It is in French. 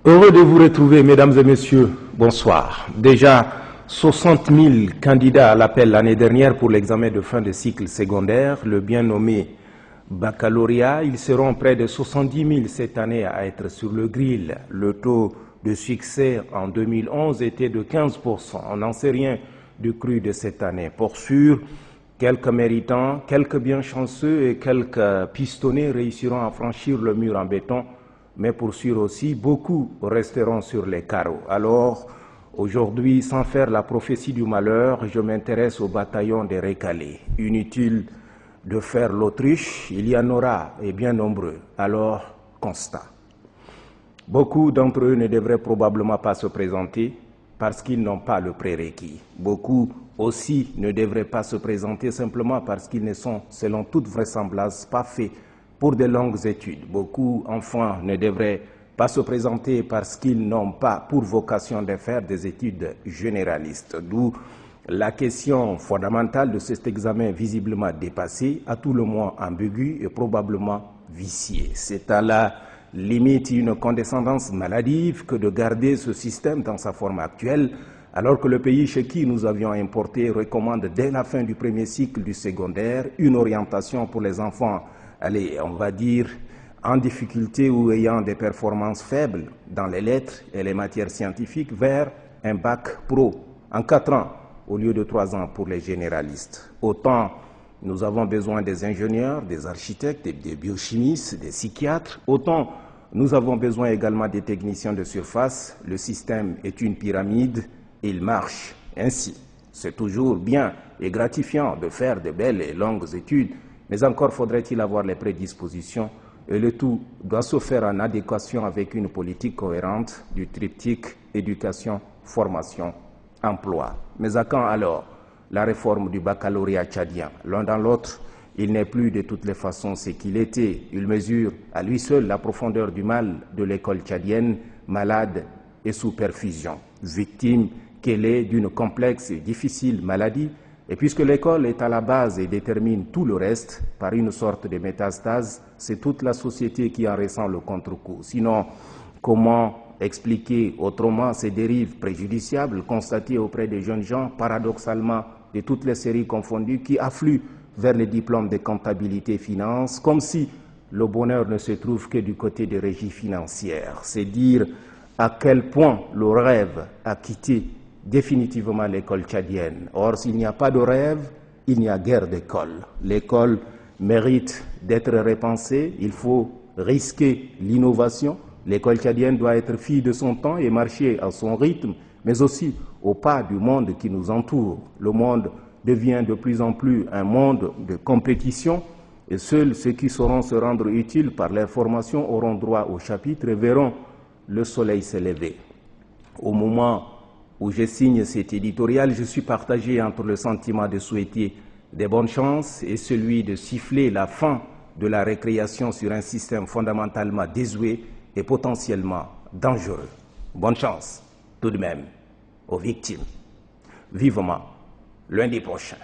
Heureux de vous retrouver, mesdames et messieurs. Bonsoir. Déjà 60 000 candidats à l'appel l'année dernière pour l'examen de fin de cycle secondaire, le bien nommé baccalauréat. Ils seront près de 70 000 cette année à être sur le grill. Le taux de succès en 2011 était de 15%. On n'en sait rien du cru de cette année. Pour sûr, quelques méritants, quelques bien chanceux et quelques pistonnés réussiront à franchir le mur en béton. Mais pour sûr aussi, beaucoup resteront sur les carreaux. Alors, aujourd'hui, sans faire la prophétie du malheur, je m'intéresse au bataillon des récalés. Inutile de faire l'autruche, il y en aura, et bien nombreux. Alors, constat. Beaucoup d'entre eux ne devraient probablement pas se présenter parce qu'ils n'ont pas le prérequis. Beaucoup aussi ne devraient pas se présenter simplement parce qu'ils ne sont, selon toute vraisemblance, pas faits pour de longues études. Beaucoup, enfin, ne devraient pas se présenter parce qu'ils n'ont pas pour vocation de faire des études généralistes. D'où la question fondamentale de cet examen visiblement dépassé, à tout le moins ambigu et probablement vicié. C'est à la limite une condescendance maladive que de garder ce système dans sa forme actuelle, alors que le pays chez qui nous avions importé recommande dès la fin du premier cycle du secondaire une orientation pour les enfants, allez, on va dire, en difficulté ou ayant des performances faibles dans les lettres et les matières scientifiques vers un bac pro en 4 ans au lieu de 3 ans pour les généralistes. Autant nous avons besoin des ingénieurs, des architectes, des biochimistes, des psychiatres, autant nous avons besoin également des techniciens de surface. Le système est une pyramide et il marche ainsi. C'est toujours bien et gratifiant de faire de belles et longues études, mais encore faudrait-il avoir les prédispositions et le tout doit se faire en adéquation avec une politique cohérente du triptyque éducation, formation, emploi. Mais à quand alors la réforme du baccalauréat tchadien? L'un dans l'autre, il n'est plus de toutes les façons ce qu'il était. Il mesure à lui seul la profondeur du mal de l'école tchadienne, malade et sous perfusion, victime qu'elle est d'une complexe et difficile maladie. Et puisque l'école est à la base et détermine tout le reste par une sorte de métastase, c'est toute la société qui en ressent le contre-coup. Sinon, comment expliquer autrement ces dérives préjudiciables constatées auprès des jeunes gens, paradoxalement de toutes les séries confondues, qui affluent vers les diplômes de comptabilité et finance, comme si le bonheur ne se trouve que du côté des régies financières. C'est dire à quel point le rêve a quitté définitivement l'école tchadienne. Or, s'il n'y a pas de rêve, il n'y a guère d'école. L'école mérite d'être repensée, il faut risquer l'innovation. L'école tchadienne doit être fille de son temps et marcher à son rythme, mais aussi au pas du monde qui nous entoure. Le monde devient de plus en plus un monde de compétition et seuls ceux qui sauront se rendre utiles par leur formation auront droit au chapitre et verront le soleil se lever. Au moment où je signe cet éditorial, je suis partagé entre le sentiment de souhaiter des bonnes chances et celui de siffler la fin de la récréation sur un système fondamentalement désuet et potentiellement dangereux. Bonne chance, tout de même, aux victimes. Vivement, lundi prochain.